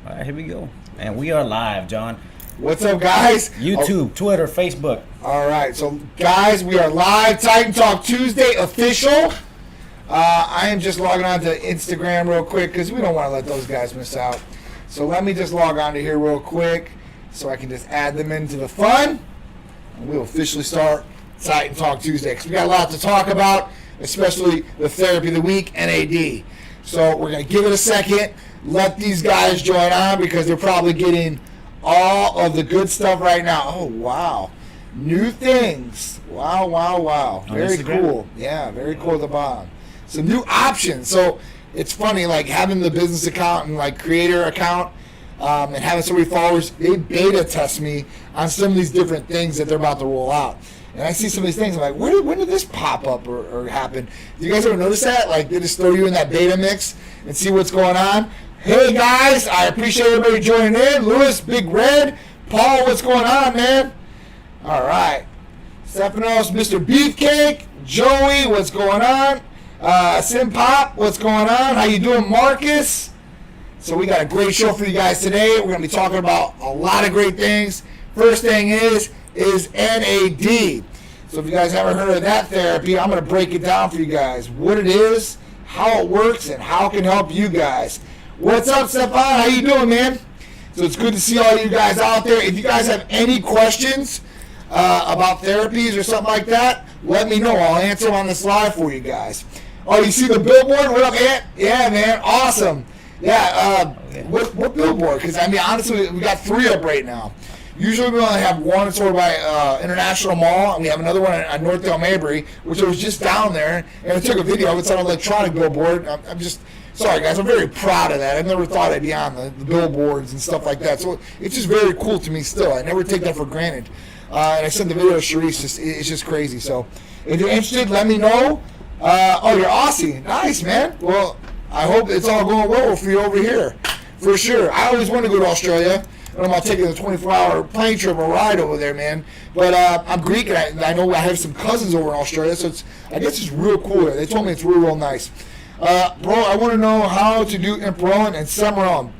All right, here we go. And we are live, John. What's up, guys? YouTube, Twitter, Facebook. All right, so guys, we are live. Titan Talk Tuesday official. I am just logging on to Instagram real quick because we don't want to let those guys miss out. So let me just log on to here real quick so I can just add them into the fun. And we'll officially start Titan Talk Tuesday because we got a lot to talk about, especially the therapy of the week, NAD. So we're going to give it a second. Let these guys join on because they're probably getting all of the good stuff right now. Oh, wow. New things. Wow, wow, wow. Very cool. Yeah, very cool at the bottom. Some new options. So it's funny, like having the business account and like creator account and having so many followers, they beta test me on some of these different things that they're about to roll out. And I see some of these things, I'm like, when did this pop up or happen? Do you guys ever notice that? Like they just throw you in that beta mix and see what's going on? Hey guys, I appreciate everybody joining in. Lewis, Big Red, Paul, what's going on, man? All right. Stephanos, Mr. Beefcake, Joey, what's going on? Sim Pop, what's going on? How you doing, Marcus? So we got a great show for you guys today. We're going to be talking about a lot of great things. First thing is NAD. So if you guys haven't heard of that therapy, I'm going to break it down for you guys. What it is, how it works, and how it can help you guys. What's up, Stefan? How you doing, man? So it's good to see all you guys out there. If you guys have any questions about therapies or something like that, let me know. I'll answer them on the slide for you guys. Oh, you see the billboard? What up, Ant? Yeah, man. Awesome. Yeah, what billboard? Because, I mean, honestly, we got 3 up right now. Usually we only have one. It's over by International Mall, and we have another one at North Del Mabry, which I was just down there, and I took a video of it. It's on an electronic billboard. I'm just... Sorry, guys. I'm very proud of that. I never thought I'd be on the billboards and stuff like that. So it's just very cool to me still. I never take that for granted. And I sent the video to Charisse. It's just crazy. So if you're interested, let me know. Oh, you're Aussie. Nice, man. Well, I hope it's all going well for you over here. For sure. I always want to go to Australia. I don't know about taking a 24-hour plane trip or ride over there, man. But I'm Greek, and I know I have some cousins over in Australia. So I guess it's real cool there. They told me it's real nice. Bro, I want to know how to do Improlon and Semarone.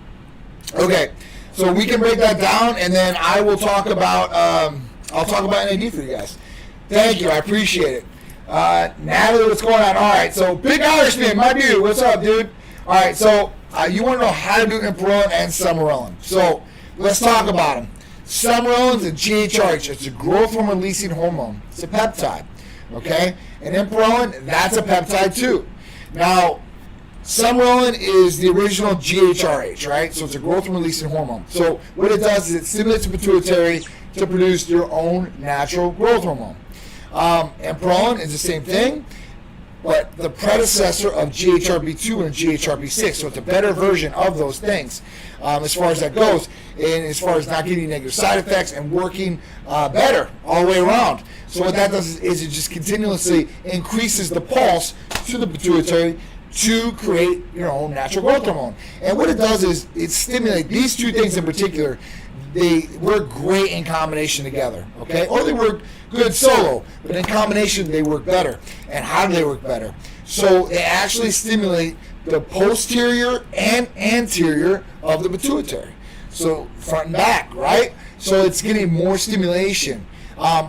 Okay, so we can break that down, and then I will talk about I'll talk about NAD for you guys. Thank you, I appreciate it. Natalie, what's going on? All right, so Big Irishman, my dude, what's up, dude? All right, so you want to know how to do Improlon and Semarone. So let's talk about them. Semarone is a GHRH. It's a growth hormone releasing hormone. It's a peptide, okay? And Improlon, that's a peptide too. Now, Semarone is the original GHRH, right? So it's a growth releasing hormone. So what it does is it stimulates the pituitary to produce your own natural growth hormone. Improlon is the same thing, but the predecessor of GHRP2 and GHRP6. So it's a better version of those things as far as that goes, and as far as not getting negative side effects and working better all the way around. So what that does is it just continuously increases the pulse to the pituitary to create your own natural growth hormone. And what it does is it stimulates these 2 things in particular. They work great in combination together, okay? Or they work good solo, but in combination they work better. And how do they work better? So they actually stimulate the posterior and anterior of the pituitary. So front and back, right? So it's getting more stimulation,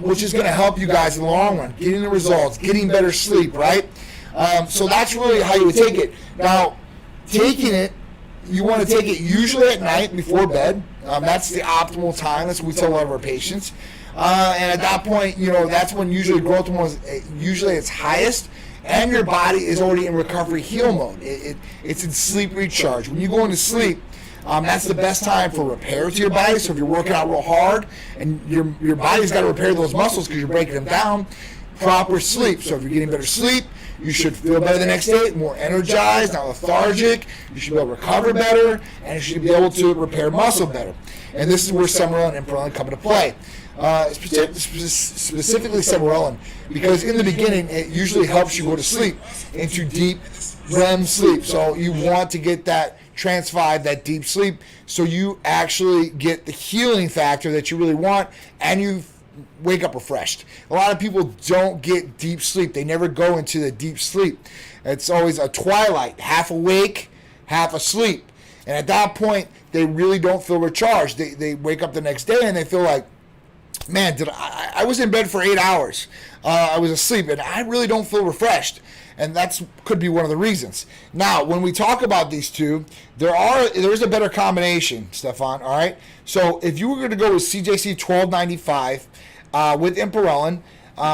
which is going to help you guys in the long run, getting the results, getting better sleep, right? So that's really how you would take it. Now, taking it, you want to take it usually at night before bed. That's the optimal time. That's what we tell a lot of our patients. And at that point, you know, that's when usually growth hormone is usually its highest, and your body is already in recovery heal mode. It's in sleep recharge. When you go into sleep, that's the best time for repair to your body. So if you're working out real hard and your body's got to repair those muscles because you're breaking them down, proper sleep. So if you're getting better sleep, you should feel better the next day, more energized, not lethargic. You should be able to recover better, and you should be able to repair muscle better. And this is where Semarone and Improlon come into play. Specifically Semarone, because in the beginning, it usually helps you go to sleep into deep REM sleep. So you want to get that trance 5, that deep sleep, so you actually get the healing factor that you really want, and you wake up refreshed. A lot of people don't get deep sleep. They never go into the deep sleep. It's always a twilight, half awake, half asleep. And at that point, they really don't feel recharged. They wake up the next day and they feel like, man, I was in bed for 8 hours. I was asleep, and I really don't feel refreshed. And that could be one of the reasons. Now, when we talk about these two, there is a better combination, Stefan, all right? So if you were going to go with CJC 1295 with Imperellin,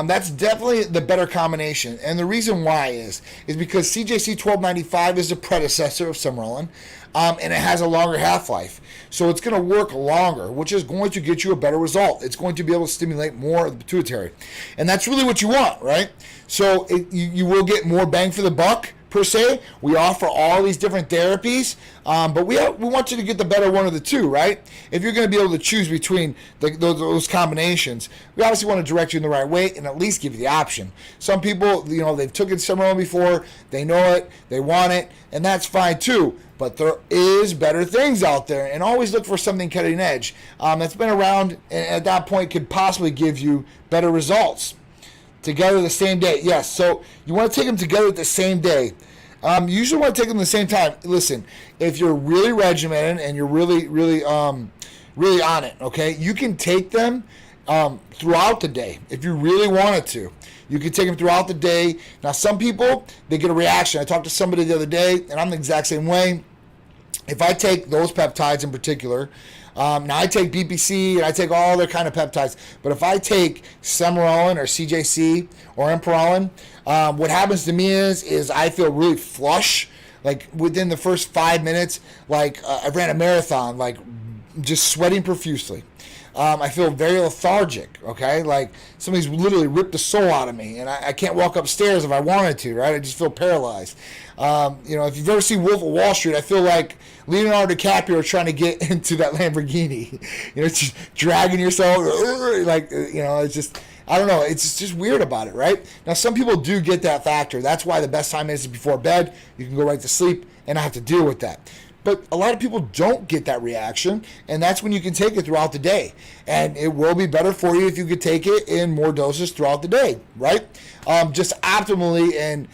that's definitely the better combination. And the reason why is because CJC 1295 is the predecessor of Sermorelin, and it has a longer half-life. So it's going to work longer, which is going to get you a better result. It's going to be able to stimulate more of the pituitary. And that's really what you want, right? So you will get more bang for the buck, per se. We offer all these different therapies, but we want you to get the better one of the two, right? If you're going to be able to choose between those combinations, we obviously want to direct you in the right way and at least give you the option. Some people, they've taken Sermorelin before, they know it, they want it, and that's fine too. But there is better things out there, and always look for something cutting edge that's been around, and at that point could possibly give you better results. Together the same day, yes. So you want to take them together at the same day. You usually want to take them at the same time. Listen, if you're really regimented and you're really on it, okay, you can take them throughout the day if you really wanted to. You can take them throughout the day. Now, some people, they get a reaction. I talked to somebody the other day, and I'm the exact same way. If I take those peptides in particular, now I take BPC and I take all other kind of peptides, but if I take Sermorelin or CJC or Imperellin, what happens to me is I feel really flush, like within the first 5 minutes, like I ran a marathon, like just sweating profusely. I feel very lethargic, okay? Like somebody's literally ripped the soul out of me, and I can't walk upstairs if I wanted to, right? I just feel paralyzed. If you've ever seen Wolf of Wall Street, I feel like Leonardo DiCaprio trying to get into that Lamborghini. Just dragging yourself, it's just, I don't know. It's just weird about it, right? Now, some people do get that factor. That's why the best time is before bed. You can go right to sleep and not have to deal with that. But a lot of people don't get that reaction, and that's when you can take it throughout the day. And it will be better for you if you could take it in more doses throughout the day, right? Just optimally and,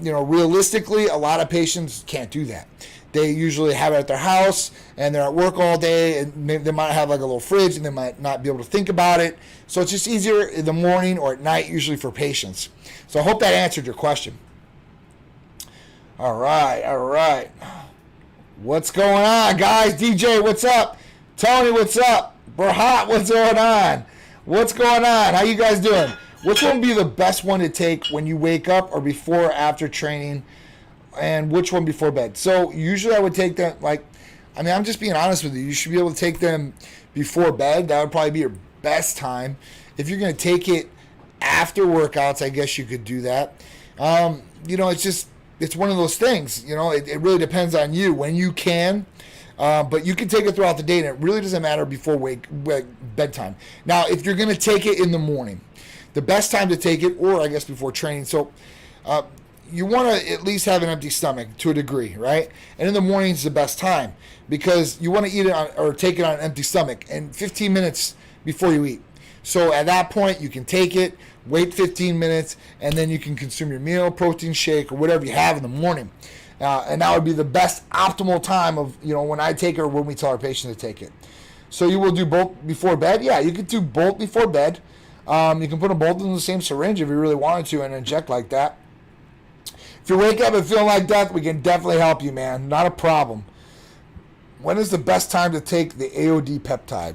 realistically, a lot of patients can't do that. They usually have it at their house, and they're at work all day, and they might have like a little fridge, and they might not be able to think about it. So it's just easier in the morning or at night, usually for patients. So I hope that answered your question. All right. What's going on, guys? DJ, what's up? Tony, what's up? Berhat, what's going on? What's going on? How you guys doing? Which one would be the best one to take when you wake up or before or after training? And which one before bed? So usually I would take them, I'm just being honest with you. You should be able to take them before bed. That would probably be your best time. If you're going to take it after workouts, I guess you could do that. It's one of those things, it really depends on you when you can, but you can take it throughout the day, and it really doesn't matter before bedtime. Now, if you're going to take it in the morning, the best time to take it, or I guess before training, so you want to at least have an empty stomach to a degree, right? And in the morning is the best time because you want to eat it or take it on an empty stomach and 15 minutes before you eat. So at that point, you can take it, wait 15 minutes, and then you can consume your meal, protein shake, or whatever you have in the morning. And that would be the best optimal time of, when I take it or when we tell our patients to take it. So you will do both before bed? Yeah, you could do both before bed. You can put them both in the same syringe if you really wanted to and inject like that. If you wake up and feel like death, we can definitely help you, man. Not a problem. When is the best time to take the AOD peptide?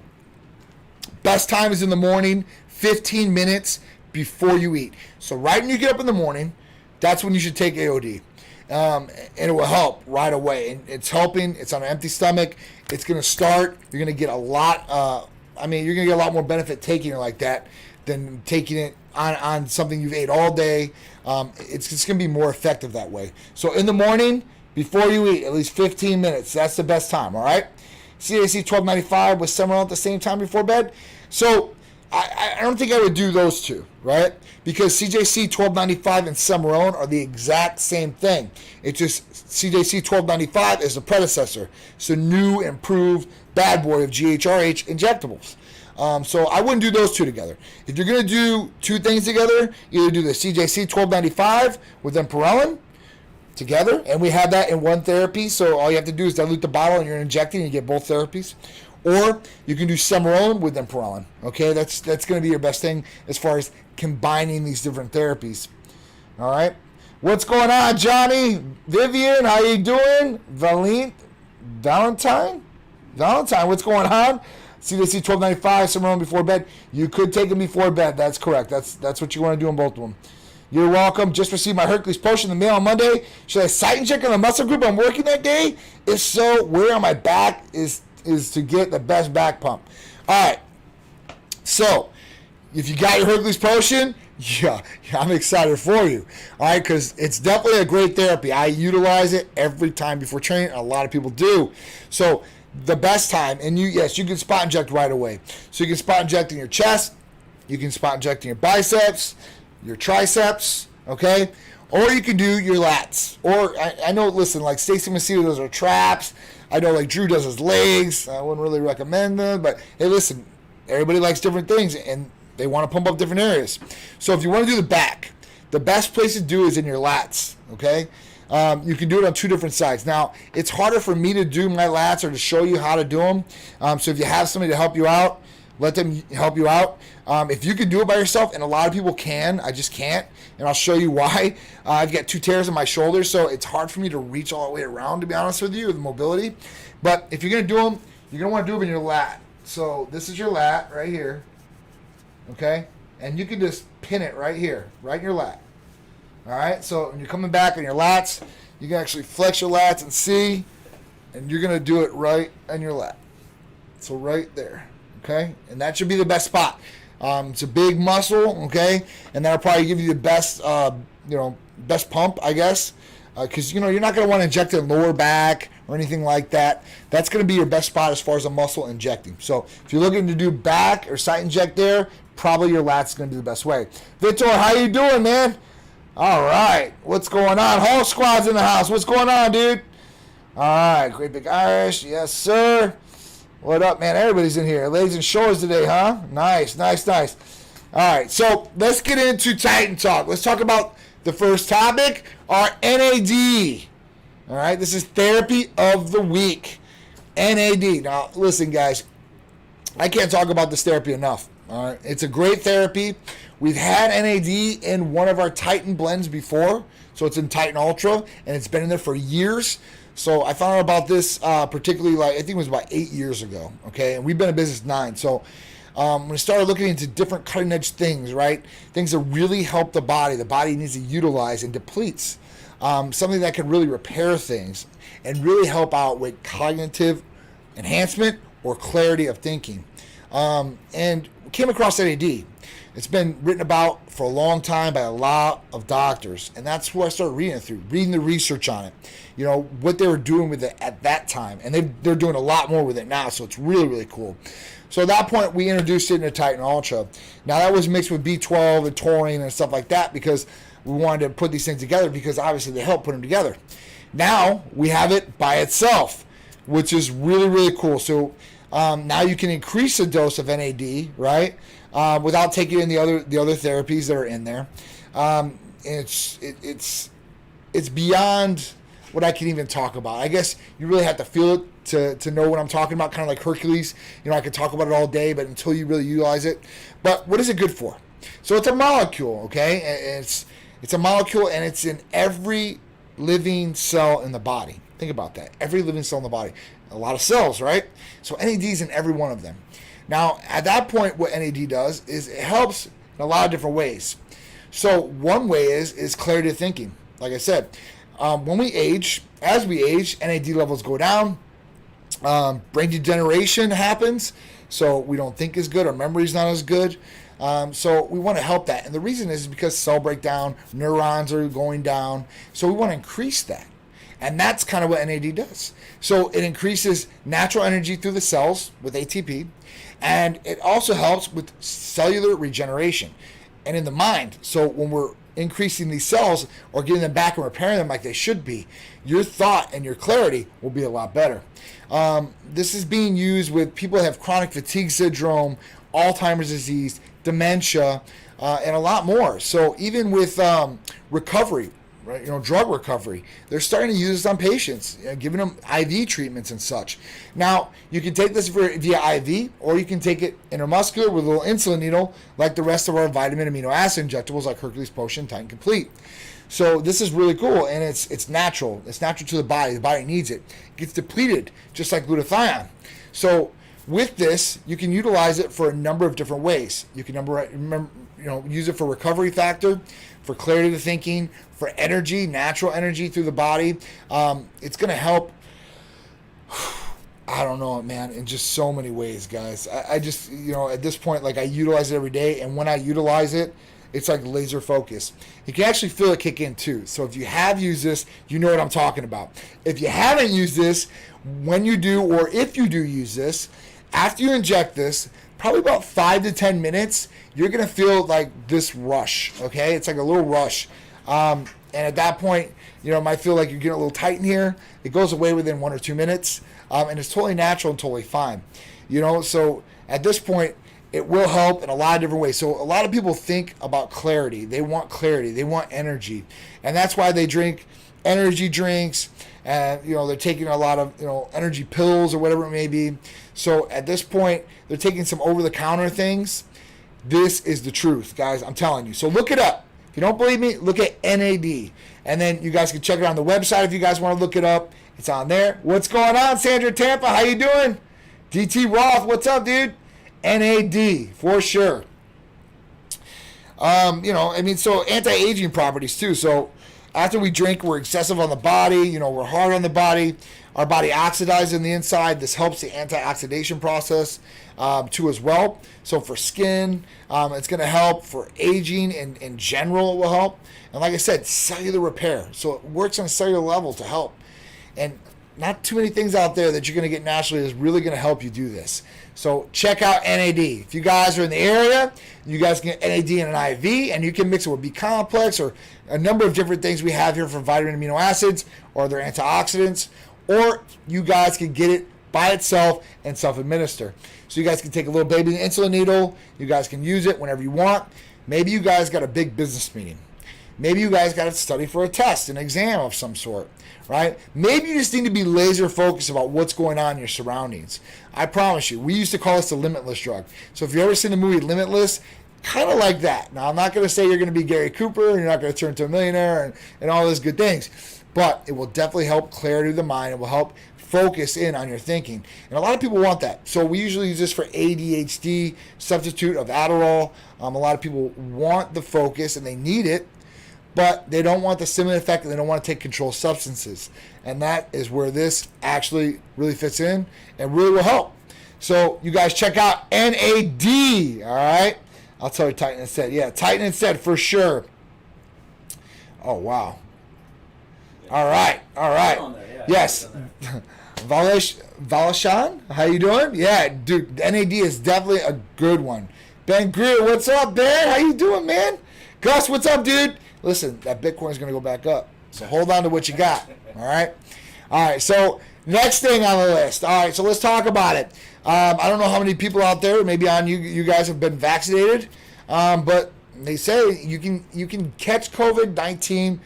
Best time is in the morning, 15 minutes before you eat. So right when you get up in the morning, that's when you should take AOD. And it will help right away. And it's helping. It's on an empty stomach. It's going to start. You're going to get a lot. You're going to get a lot more benefit taking it like that than taking it on something you've ate all day. It's just going to be more effective that way. So in the morning, before you eat, at least 15 minutes. That's the best time, all right? CAC 1295 with Sermorelin at the same time before bed. So I don't think I would do those two, right? Because CJC 1295 and Sermorelin are the exact same thing. It's just CJC 1295 is the predecessor. It's a new, improved bad boy of GHRH injectables. So I wouldn't do those two together. If you're going to do two things together, either do the CJC 1295 with Imperellin together, and we have that in one therapy. So all you have to do is dilute the bottle, and you're injecting, and you get both therapies. Or you can do Semarone with Nandrolone. Okay, that's going to be your best thing as far as combining these different therapies. All right, what's going on, Johnny? Vivian, how you doing? Valentine, what's going on? CDC 1295, Semarone before bed. You could take them before bed. That's correct. That's what you want to do on both of them. You're welcome. Just received my Hercules potion in the mail on Monday. Should I site inject on the muscle group I'm working that day? If so, where on my back is to get the best back pump? All right. So, if you got your Hercules potion, yeah, I'm excited for you. All right, because it's definitely a great therapy. I utilize it every time before training. A lot of people do. So, the best time, and you can spot inject right away. So, you can spot inject in your chest. You can spot inject in your biceps, your triceps, okay? Or you can do your lats. Or, I know, listen, like Stacy Macedo does her traps. I know, like, Drew does his legs. I wouldn't really recommend them. But, hey, listen, everybody likes different things, and they want to pump up different areas. So, if you want to do the back, the best place to do is in your lats, okay? You can do it on two different sides. Now, it's harder for me to do my lats or to show you how to do them. So, if you have somebody to help you out, let them help you out. If you can do it by yourself, and a lot of people can, I just can't, and I'll show you why. I've got 2 tears in my shoulders, so it's hard for me to reach all the way around, to be honest with you, with mobility. But if you're going to do them, you're going to want to do them in your lat. So this is your lat right here, okay? And you can just pin it right here, right in your lat. All right? So when you're coming back on your lats, you can actually flex your lats and see, and you're going to do it right in your lat. So right there. Okay, and that should be the best spot. It's a big muscle, okay, and that'll probably give you the best, best pump, I guess, because you're not going to want to inject it in lower back or anything like that. That's going to be your best spot as far as a muscle injecting. So if you're looking to do back or site inject there, probably your lats is going to be the best way. Victor, how you doing, man? All right, what's going on? Whole squad's in the house. What's going on, dude? All right, Great Big Irish, yes, sir. What up, man? Everybody's in here. Ladies and shores today, huh? Nice. All right, so let's get into Titan Talk. Let's talk about the first topic, our NAD. All right, this is Therapy of the Week. NAD. Now, listen, guys, I can't talk about this therapy enough. All right, it's a great therapy. We've had NAD in one of our Titan blends before, so it's in Titan Ultra, and it's been in there for years. So I found out about this particularly, I think it was about 8 years ago, okay? And we've been in business 9. So we started looking into different cutting-edge things, right? Things that really help the body. The body needs to utilize and depletes. Something that can really repair things and really help out with cognitive enhancement or clarity of thinking. And we came across NAD. It's been written about for a long time by a lot of doctors, and that's who I started reading the research on it, what they were doing with it at that time, and they're doing a lot more with it now, so it's really, really cool. So at that point, we introduced it into Titan Ultra. Now, that was mixed with B12 and taurine and stuff like that because we wanted to put these things together because obviously they help put them together. Now, we have it by itself, which is really, really cool. So now you can increase the dose of NAD, right? Without taking in the other therapies that are in there. It's beyond what I can even talk about. I guess you really have to feel it to know what I'm talking about, kind of like Hercules. I could talk about it all day, but until you really utilize it. But what is it good for? So it's a molecule, okay? It's a molecule, and it's in every living cell in the body. Think about that. Every living cell in the body. A lot of cells, right? So NAD is in every one of them. Now, at that point, what NAD does is it helps in a lot of different ways. So one way is clarity of thinking. Like I said, when we age, as we age, NAD levels go down. Brain degeneration happens, so we don't think as good. Our memory's not as good. So we want to help that. And the reason is because cell breakdown, neurons are going down. So we want to increase that. And that's kind of what NAD does. So it increases natural energy through the cells with ATP. And it also helps with cellular regeneration and in the mind. So when we're increasing these cells or getting them back and repairing them like they should be, your thought and your clarity will be a lot better. This is being used with people that have chronic fatigue syndrome, Alzheimer's disease, dementia, and a lot more. So even with recovery, right, drug recovery. They're starting to use this on patients, giving them IV treatments and such. Now, you can take this via IV, or you can take it intramuscular with a little insulin needle, like the rest of our vitamin amino acid injectables, like Hercules Potion, Titan Complete. So this is really cool, and it's natural. It's natural to the body. The body needs it. It gets depleted, just like glutathione. So with this, you can utilize it for a number of different ways. You can use it for recovery factor, for clarity of thinking, for energy, natural energy through the body. It's going to help, I don't know, man, in just so many ways, guys. I just, at this point, like, I utilize it every day, and when I utilize it, it's like laser focus. You can actually feel it kick in too. So if you have used this, you know what I'm talking about. If you haven't used this, when you do, or if you do use this, after you inject this, probably about 5 to 10 minutes, you're going to feel like this rush, okay? It's like a little rush. And at that point, it might feel like you're getting a little tight in here. It goes away within 1 or 2 minutes, and it's totally natural and totally fine. So at this point, it will help in a lot of different ways. So a lot of people think about clarity. They want clarity. They want energy. And that's why they drink energy drinks, and they're taking a lot of energy pills or whatever it may be. So at this point, they're taking some over-the-counter things. This is the truth, guys. I'm telling you. So look it up. If you don't believe me, look at NAD. And then you guys can check it on the website if you guys want to look it up. It's on there. What's going on, Sandra Tampa? How you doing? DT Roth, what's up, dude? NAD, for sure. So anti-aging properties too. So after we drink, we're excessive on the body, we're hard on the body. Our body oxidizes in the inside. This helps the antioxidation process too as well. So for skin, it's going to help. For aging in general, it will help. And like I said, cellular repair. So it works on a cellular level to help. And not too many things out there that you're going to get naturally is really going to help you do this. So check out NAD. If you guys are in the area, you guys can get NAD in an IV, and you can mix it with B-complex or a number of different things we have here for vitamin amino acids or their antioxidants, or you guys can get it by itself and self-administer. So you guys can take a little baby insulin needle. You guys can use it whenever you want. Maybe you guys got a big business meeting. Maybe you guys got to study for a test, an exam of some sort, right? Maybe you just need to be laser focused about what's going on in your surroundings. I promise you, we used to call this the Limitless Drug. So if you ever seen the movie Limitless, kind of like that. Now, I'm not going to say you're going to be Gary Cooper and you're not going to turn into a millionaire and all those good things, but it will definitely help clarity of the mind. It will help focus in on your thinking. And a lot of people want that. So we usually use this for ADHD, substitute of Adderall. A lot of people want the focus and they need it, but they don't want the stimulant effect and they don't want to take controlled substances. And that is where this actually really fits in and really will help. So you guys check out NAD, all right? I'll tell you Titan instead. Yeah, Titan instead for sure. Oh, wow. All right. Yes. Valashan, how you doing? Yeah, dude, NAD is definitely a good one. Ben Greer, what's up, Ben? How you doing, man? Gus, what's up, dude? Listen, that Bitcoin's going to go back up. So hold on to what you got, all right? All right, so next thing on the list. All right, so let's talk about it. I don't know how many people out there, maybe on you guys have been vaccinated, but they say you can catch COVID-19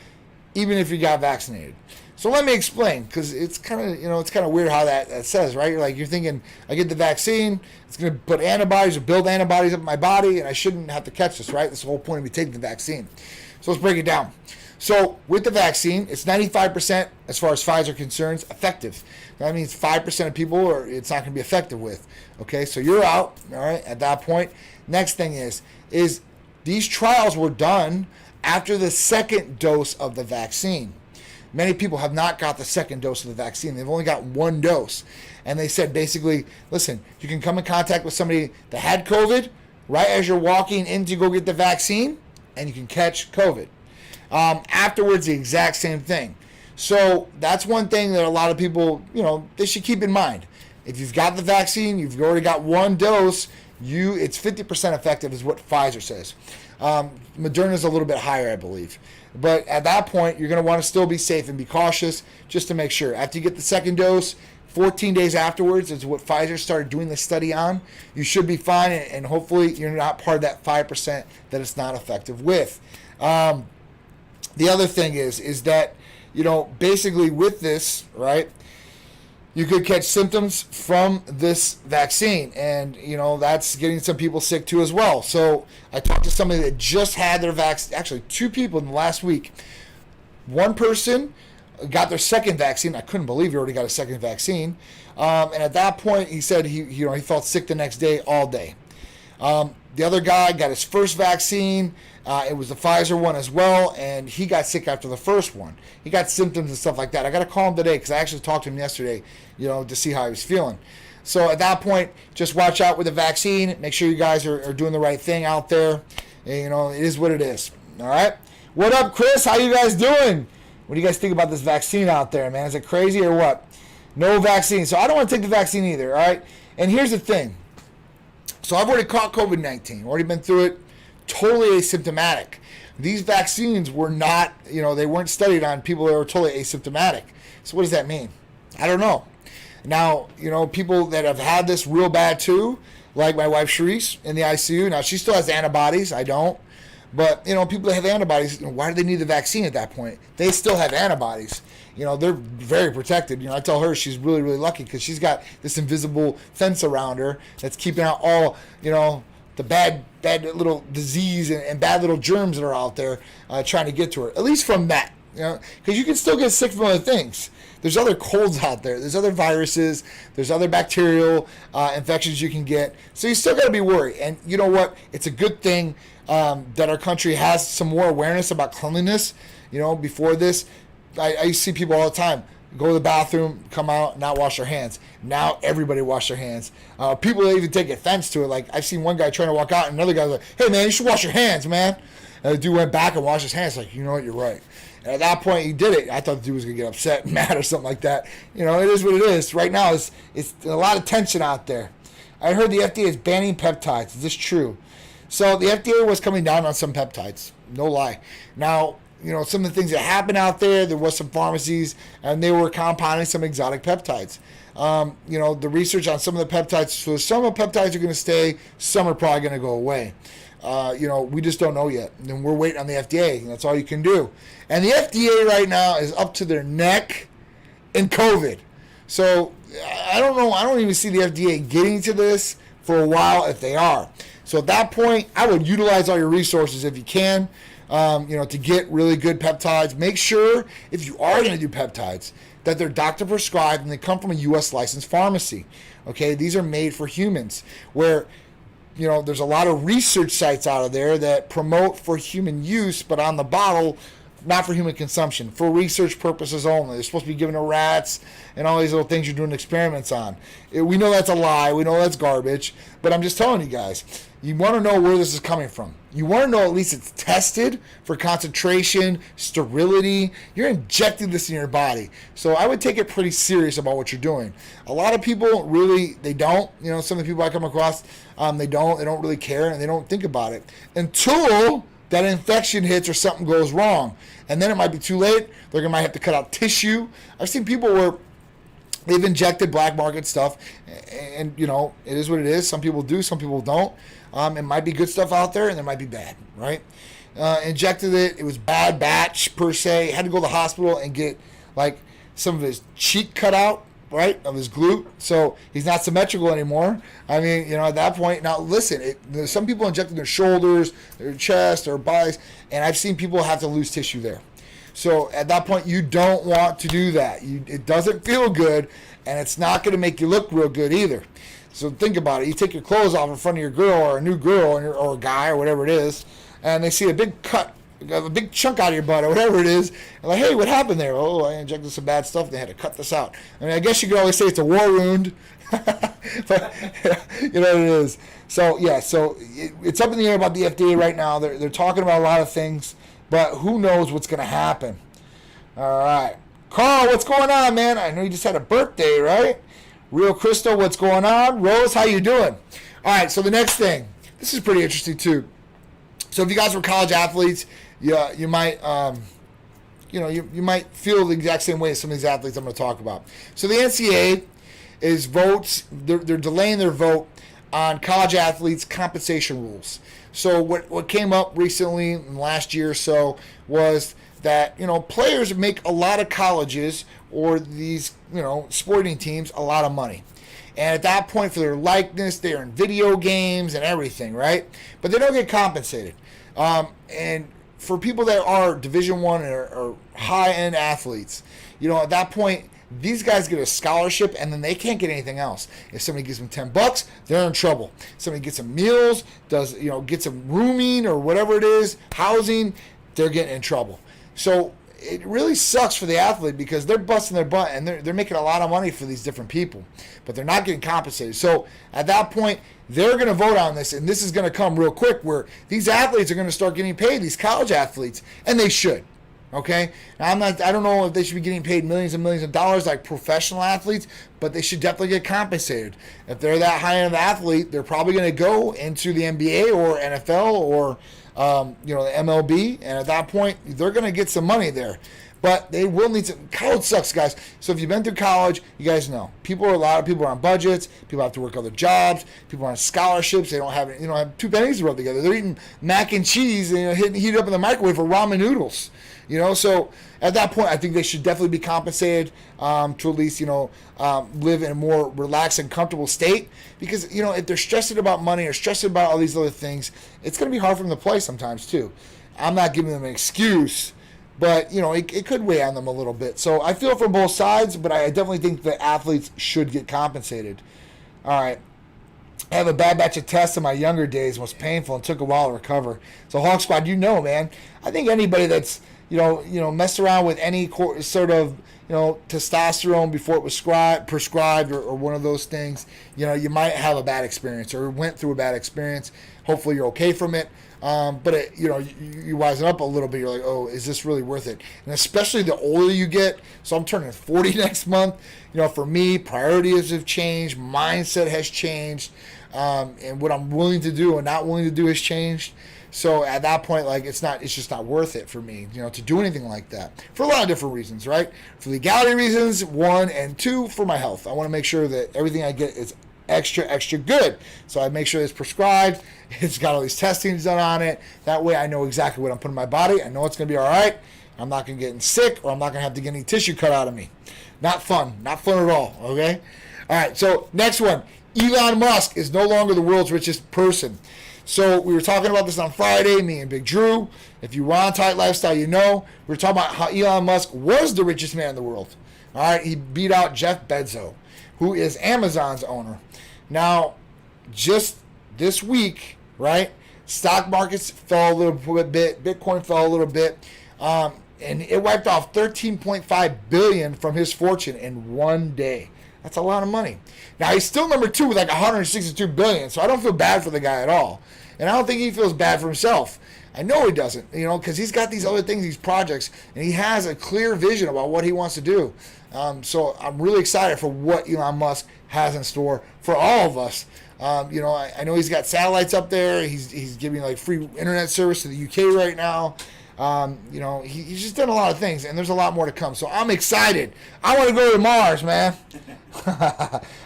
even if you got vaccinated. So let me explain, because it's kind of weird how that says, right? You're thinking, I get the vaccine, it's going to put antibodies or build antibodies up in my body, and I shouldn't have to catch this, right? That's the whole point of me taking the vaccine. So let's break it down. So with the vaccine, it's 95%, as far as Pfizer concerns, effective. That means 5% of people it's not going to be effective with. Okay, so you're out, all right, at that point. Next thing is these trials were done after the second dose of the vaccine. Many people have not got the second dose of the vaccine. They've only got one dose. And they said basically, listen, you can come in contact with somebody that had COVID right as you're walking in to go get the vaccine, and you can catch COVID. Afterwards, the exact same thing. So that's one thing that a lot of people, they should keep in mind. If you've got the vaccine, you've already got one dose, it's 50% effective is what Pfizer says. Moderna's a little bit higher, I believe. But at that point, you're going to want to still be safe and be cautious just to make sure. After you get the second dose, 14 days afterwards is what Pfizer started doing the study on. You should be fine, and hopefully you're not part of that 5% that it's not effective with. the other thing is that, basically with this, right, you could catch symptoms from this vaccine, and that's getting some people sick too as well. So I talked to somebody that just had their vaccine, actually 2 people in the last week. One person got their second vaccine. I couldn't believe he already got a second vaccine, and at that point he said he felt sick the next day, all day. The other guy got his first vaccine. It was the Pfizer one as well, and he got sick after the first one. He got symptoms and stuff like that. I got to call him today because I actually talked to him yesterday, to see how he was feeling. So at that point, just watch out with the vaccine. Make sure you guys are doing the right thing out there. And, it is what it is. All right? What up, Chris? How you guys doing? What do you guys think about this vaccine out there, man? Is it crazy or what? No vaccine. So I don't want to take the vaccine either, all right? And here's the thing. So I've already caught COVID-19. Already been through it. Totally asymptomatic. These vaccines were not, they weren't studied on people that were totally asymptomatic. So what does that mean? I don't know. Now, people that have had this real bad too, like my wife Charisse in the ICU. Now, she still has antibodies. I don't. But, people that have antibodies, why do they need the vaccine at that point? They still have antibodies. They're very protected. I tell her she's really, really lucky because she's got this invisible fence around her that's keeping out all, the bad little disease and bad little germs that are out there trying to get to her. At least from that, because you can still get sick from other things. There's other colds out there. There's other viruses. There's other bacterial infections you can get. So you still got to be worried. And you know what? It's a good thing that our country has some more awareness about cleanliness. Before this, I used to see people all the time go to the bathroom, come out, not wash their hands. Now everybody wash their hands. People that even take offense to it. Like, I've seen one guy trying to walk out, and another guy's like, "Hey man, you should wash your hands, man." And the dude went back and washed his hands. Like, you know what, you're right. And at that point, he did it. I thought the dude was gonna get upset and mad or something like that. It is what it is. Right now, it's a lot of tension out there. I heard the FDA is banning peptides. Is this true? So the FDA was coming down on some peptides. No lie. Now, some of the things that happened out there was some pharmacies, and they were compounding some exotic peptides. The research on some of the peptides, so some of the peptides are going to stay, some are probably going to go away. We just don't know yet. And we're waiting on the FDA, and that's all you can do. And the FDA right now is up to their neck in COVID. So I don't know. I don't even see the FDA getting to this for a while if they are. So at that point, I would utilize all your resources if you can. To get really good peptides. Make sure, if you are going to do peptides, that they're doctor prescribed and they come from a U.S. licensed pharmacy. Okay, these are made for humans. Where, there's a lot of research sites out of there that promote for human use, but on the bottle, not for human consumption, for research purposes only. They're supposed to be given to rats and all these little things you're doing experiments on. We know that's a lie. We know that's garbage. But I'm just telling you guys, you want to know where this is coming from. You want to know at least it's tested for concentration, sterility. You're injecting this in your body. So I would take it pretty serious about what you're doing. A lot of people really, they don't. Some of the people I come across, they don't really care and they don't think about it until that infection hits or something goes wrong. And then it might be too late. They're going to might have to cut out tissue. I've seen people where they've injected black market stuff, and it is what it is. Some people do, some people don't. It might be good stuff out there, and there might be bad, right? Injected it. It was bad batch, per se. Had to go to the hospital and get, some of his cheek cut out, right, of his glute. So he's not symmetrical anymore. I mean, at that point, now listen, some people injected their shoulders, their chest, their bodies, and I've seen people have to lose tissue there. So at that point, you don't want to do that. It doesn't feel good, and it's not going to make you look real good either. So think about it. You take your clothes off in front of your girl or a new girl or a guy or whatever it is, and they see a big cut, a big chunk out of your butt or whatever it is. And like, hey, what happened there? Oh, I injected some bad stuff. They had to cut this out. I mean, I guess you could always say it's a war wound, but you know what it is. So yeah, it's up in the air about the FDA right now. They're talking about a lot of things, but who knows what's going to happen. All right. Carl, what's going on, man? I know you just had a birthday, right? Real Crystal, what's going on? Rose, how you doing? All right, so the next thing. This is pretty interesting, too. So if you guys were college athletes, you might, you might feel the exact same way as some of these athletes I'm going to talk about. So the NCAA is votes. They're delaying their vote on college athletes' compensation rules. So what came up recently in the last year or so was that, players make a lot of colleges or these, sporting teams a lot of money. And at that point, for their likeness, they're in video games and everything, right? But they don't get compensated. And for people that are Division I or high-end athletes, at that point, these guys get a scholarship, and then they can't get anything else. If somebody gives them $10, they're in trouble. If somebody gets them meals, gets them rooming or whatever it is, housing, they're getting in trouble. So it really sucks for the athlete because they're busting their butt and they're making a lot of money for these different people, but they're not getting compensated. So at that point, they're going to vote on this, and this is going to come real quick where these athletes are going to start getting paid, these college athletes, and they should. Okay, now I don't know if they should be getting paid millions and millions of dollars like professional athletes, but they should definitely get compensated. If they're that high end of athlete, they're probably going to go into the NBA or NFL or the MLB, and at that point, they're going to get some money there. But they will need some. College sucks, guys. So if you've been through college, you guys know a lot of people are on budgets. People have to work other jobs. People are on scholarships. They don't have 2 pennies to rub together. They're eating mac and cheese and heat up in the microwave for ramen noodles. So at that point, I think they should definitely be compensated to at least live in a more relaxed and comfortable state. Because if they're stressed about money or stressed about all these other things, it's going to be hard for them to play sometimes too. I'm not giving them an excuse. But, it could weigh on them a little bit. So I feel from both sides, but I definitely think that athletes should get compensated. All right. I have a bad batch of tests in my younger days. It was painful and took a while to recover. So Hawk Squad, man, I think anybody that's, messed around with any sort of, testosterone before it was prescribed or one of those things, you might have a bad experience or went through a bad experience. Hopefully you're okay from it. But you wisen up a little bit. You're like, oh, is this really worth it? And especially the older you get. So I'm turning 40 next month. For me, priorities have changed. Mindset has changed. And what I'm willing to do and not willing to do has changed. So at that point, it's just not worth it for me, to do anything like that for a lot of different reasons, right? For legality reasons, 1, and 2, for my health. I want to make sure that everything I get is extra good. So I make sure it's prescribed. It's got all these testings done on it. That way I know exactly what I'm putting in my body. I know it's going to be all right. I'm not going to get sick or I'm not going to have to get any tissue cut out of me. Not fun. Not fun at all. Okay? All right. So next one. Elon Musk is no longer the world's richest person. So we were talking about this on Friday, me and Big Drew. If you were on Tight Lifestyle, we were talking about how Elon Musk was the richest man in the world. All right? He beat out Jeff Bezos, who is Amazon's owner. Now, just this week, right, stock markets fell a little bit, Bitcoin fell a little bit, and it wiped off $13.5 billion from his fortune in one day. That's a lot of money. Now, he's still number 2 with $162 billion, so I don't feel bad for the guy at all. And I don't think he feels bad for himself. I know he doesn't, because he's got these other things, these projects, and he has a clear vision about what he wants to do. So I'm really excited for what Elon Musk has in store for all of us. I know he's got satellites up there. He's giving free internet service to the UK right now. He's just done a lot of things, and there's a lot more to come. So I'm excited. I want to go to Mars, man.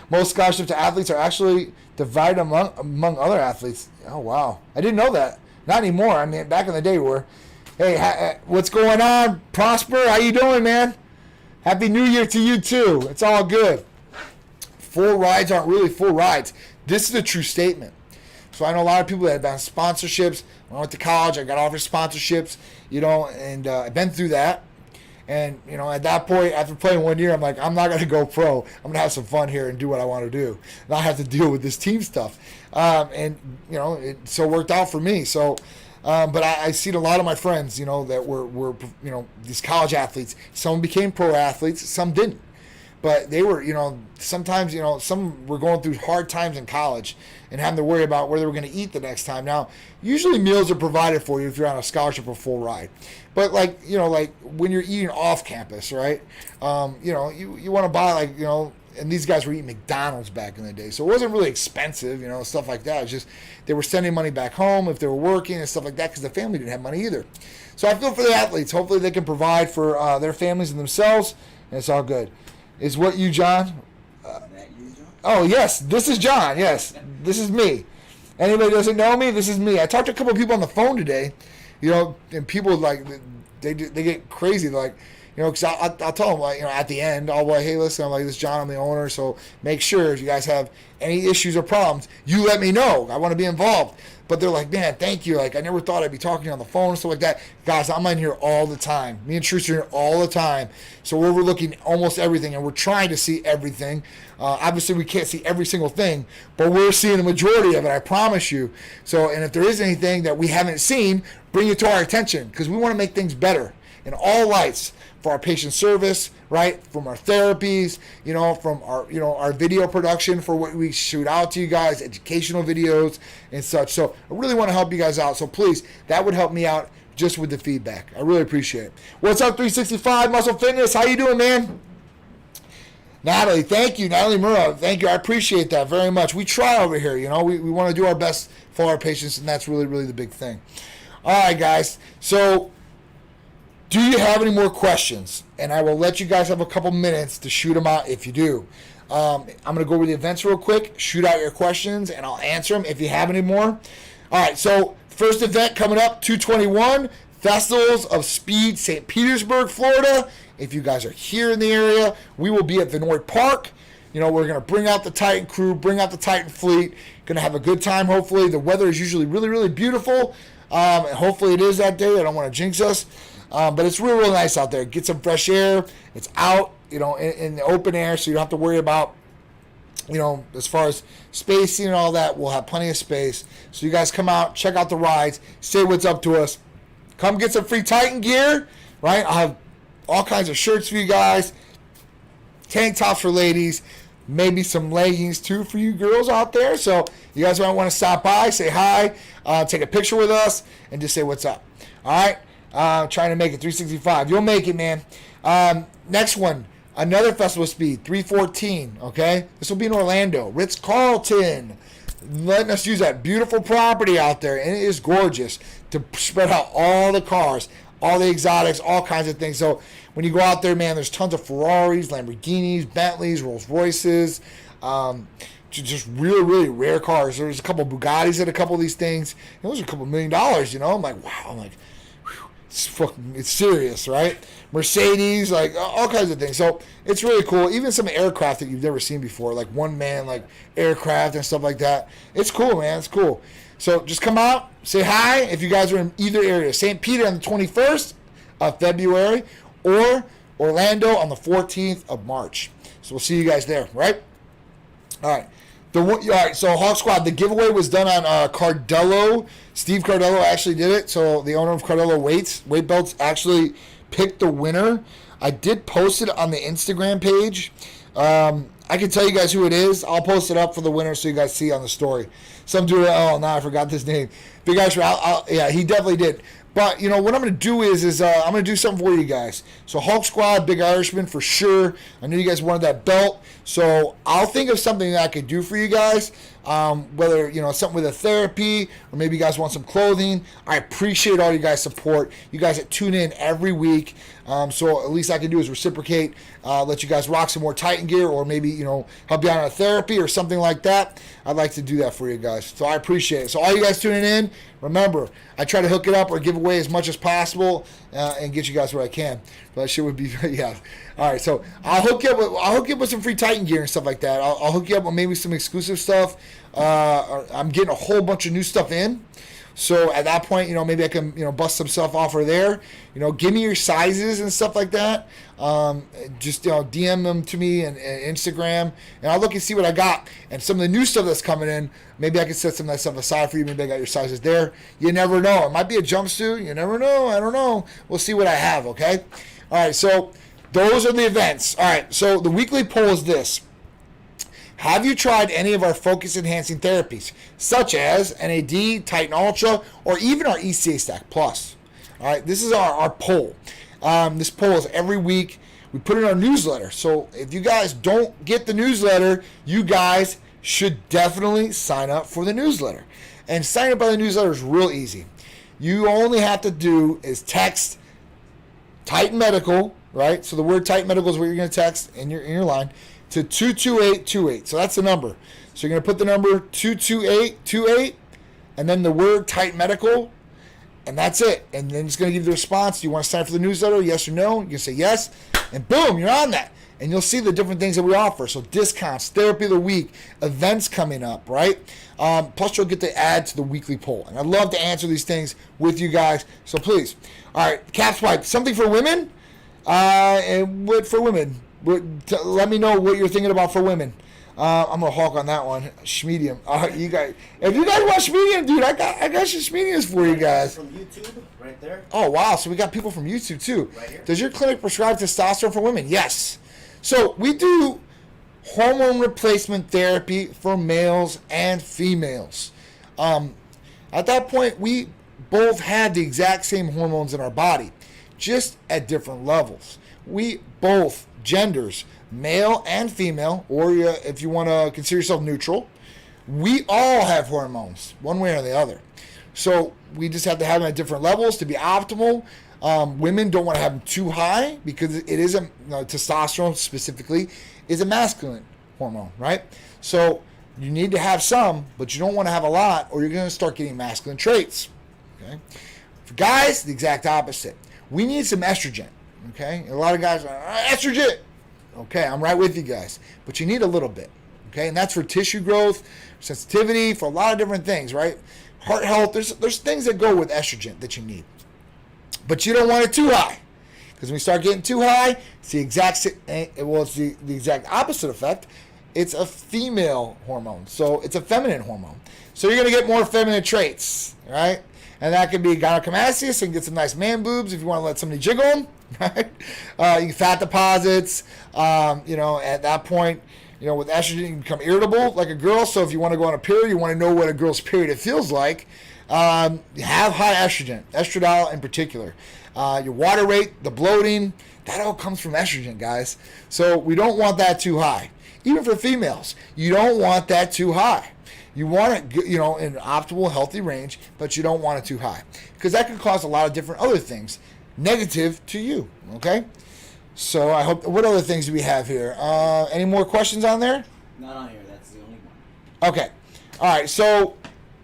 Most scholarships to athletes are actually divided among other athletes. Oh, wow. I didn't know that. Not anymore. I mean, back in the day we were. Hey, what's going on? Prosper, how you doing, man? Happy New Year to you, too. It's all good. Full rides aren't really full rides. This is a true statement. So I know a lot of people that have been sponsorships. When I went to college, I got offered sponsorships, and I've been through that. And, at that point, after playing 1 year, I'm like, I'm not going to go pro. I'm going to have some fun here and do what I want to do. Not have to deal with this team stuff. It so worked out for me. So, but I see a lot of my friends, that were these college athletes. Some became pro athletes, some didn't. But they were, sometimes, some were going through hard times in college and having to worry about where they were going to eat the next time. Now, usually meals are provided for you if you're on a scholarship or full ride. But when you're eating off campus, right? You want to buy and these guys were eating McDonald's back in the day. So it wasn't really expensive, stuff like that. It's just they were sending money back home if they were working and stuff like that because the family didn't have money either. So I feel for the athletes. Hopefully they can provide for their families and themselves, and it's all good. Is what you, John? Is that you, John? Oh, yes. This is John. Yes. This is me. Anybody doesn't know me, this is me. I talked to a couple of people on the phone today, and people they get crazy. They're like, because I'll tell them, like, at the end, I'll be like, hey, listen, I'm like, this is John, I'm the owner, so make sure if you guys have any issues or problems, you let me know. I want to be involved. But they're like, man, thank you. Like, I never thought I'd be talking to you on the phone and stuff like that. Guys, I'm in here all the time. Me and Trish are here all the time. So we're overlooking almost everything, and we're trying to see everything. Obviously, we can't see every single thing, but we're seeing the majority of it, I promise you. So, and if there is anything that we haven't seen, bring it to our attention, because we want to make things better in all lights, for our patient service, right? From our therapies, from our, our video production for what we shoot out to you guys, educational videos and such. So I really want to help you guys out. So please, that would help me out just with the feedback. I really appreciate it. What's up, 365 Muscle Fitness? How you doing, man? Natalie, thank you. Natalie Murrah, thank you. I appreciate that very much. We try over here, we want to do our best for our patients, and that's really, really the big thing. All right, guys. So, do you have any more questions? And I will let you guys have a couple minutes to shoot them out if you do. I'm going to go over the events real quick, shoot out your questions, and I'll answer them if you have any more. All right, so first event coming up, 221, Festivals of Speed, St. Petersburg, Florida. If you guys are here in the area, we will be at Vinoy Park. We're going to bring out the Titan crew, bring out the Titan fleet. Going to have a good time, hopefully. The weather is usually really, really beautiful. And hopefully it is that day. I don't want to jinx us. But it's really, really nice out there. Get some fresh air. It's out, in the open air, so you don't have to worry about, as far as spacing and all that. We'll have plenty of space. So you guys come out, check out the rides, say what's up to us. Come get some free Titan gear, right? I'll have all kinds of shirts for you guys, tank tops for ladies, maybe some leggings too for you girls out there. So you guys might want to stop by, say hi, take a picture with us, and just say what's up. All right? Trying to make it 365. You'll make it, man. Next one, another Festival of Speed, 314. Okay, this will be in Orlando, Ritz-Carlton, letting us use that beautiful property out there, and it is gorgeous to spread out all the cars, all the exotics, all kinds of things. So when you go out there, man, there's tons of Ferraris, Lamborghinis, Bentleys, Rolls Royces. Just really, really rare cars. There's a couple Bugattis at a couple of these things. Those are a couple $1 million. I'm like, wow. I'm like, it's serious, right? Mercedes, like all kinds of things. So it's really cool. Even some aircraft that you've never seen before, like one-man like aircraft and stuff like that. It's cool, man. It's cool. So just come out, say hi if you guys are in either area. St. Peter on the 21st of February or Orlando on the 14th of March. So we'll see you guys there, right? All right. All right, so Hawk Squad, the giveaway was done on Cardello. Steve Cardello actually did it. So the owner of Cardello Weight Belts actually picked the winner. I did post it on the Instagram page. I can tell you guys who it is. I'll post it up for the winner so you guys see on the story. Some dude, I forgot this name. Big guy, yeah, he definitely did. But, what I'm going to do is I'm going to do something for you guys. So Hulk Squad, Big Irishman for sure. I knew you guys wanted that belt. So I'll think of something that I could do for you guys. Whether, something with a therapy or maybe you guys want some clothing. I appreciate all you guys' support. You guys that tune in every week. So at least I can do is reciprocate, let you guys rock some more Titan gear or maybe, help you out on a therapy or something like that. I'd like to do that for you guys. So I appreciate it. So all you guys tuning in, remember, I try to hook it up or give away as much as possible and get you guys what I can. But that shit would be, yeah. All right, so I'll hook you up with some free Titan gear and stuff like that. I'll hook you up with maybe some exclusive stuff. I'm getting a whole bunch of new stuff in. So at that point, maybe I can, bust some stuff off of there. Give me your sizes and stuff like that. Just, DM them to me and Instagram, and I'll look and see what I got. And some of the new stuff that's coming in, maybe I can set some of that stuff aside for you. Maybe I got your sizes there. You never know. It might be a jumpsuit. You never know. I don't know. We'll see what I have, okay? All right, so those are the events. All right, so the weekly poll is this. Have you tried any of our focus-enhancing therapies, such as NAD, Titan Ultra, or even our ECA Stack Plus? All right, this is our poll. This poll is every week. We put it in our newsletter. So if you guys don't get the newsletter, you guys should definitely sign up for the newsletter. And signing up by the newsletter is real easy. You only have to do is text Titan Medical, right? So the word Titan Medical is what you're going to text in your line, to 22828. So that's the number. So you're going to put the number 22828 and then the word Titan Medical And that's it. And then it's going to give you the response. Do you want to sign up for the newsletter? Yes or no? You can say yes. And boom, you're on that. And you'll see the different things that we offer. So discounts, therapy of the week, events coming up, right? Plus you'll get to add to the weekly poll. And I'd love to answer these things with you guys. So please. All right, Cap Swipe, something for women? And what for women? Let me know what you're thinking about for women. I'm gonna hawk on that one. Schmedium. You guys, if you guys want Schmedium, dude, I got some Schmediums for you guys. From YouTube, right there. Oh wow, so we got people from YouTube too. Right here. Does your clinic prescribe testosterone for women? Yes. So we do hormone replacement therapy for males and females. At that point, we both have the exact same hormones in our body, just at different levels. We both genders, male and female, or if you want to consider yourself neutral, we all have hormones, one way or the other. So we just have to have them at different levels to be optimal. Women don't want to have them too high because it is testosterone specifically is a masculine hormone, right? So you need to have some, but you don't want to have a lot, or you're going to start getting masculine traits. Okay. For guys, the exact opposite. We need some estrogen. Okay, a lot of guys are estrogen. Okay, I'm right with you guys, but you need a little bit. Okay, and that's for tissue growth, sensitivity, for a lot of different things, right? Heart health. There's things that go with estrogen that you need, but you don't want it too high, because when you start getting too high, it's the exact the exact opposite effect. It's a female hormone, so it's a feminine hormone. So you're gonna get more feminine traits, right? And that could be gynecomastia, and get some nice man boobs if you want to let somebody jiggle them, right? You can fat deposits. At that point, with estrogen, you can become irritable like a girl. So if you want to go on a period, you want to know what a girl's period feels like. Have high estrogen, estradiol in particular. Your water rate, the bloating, that all comes from estrogen, guys. So we don't want that too high. Even for females, you don't want that too high. You want it, in an optimal, healthy range, but you don't want it too high, because that can cause a lot of different other things negative to you. Okay, so I hope. What other things do we have here? Any more questions on there? Not on here. That's the only one. Okay, all right. So,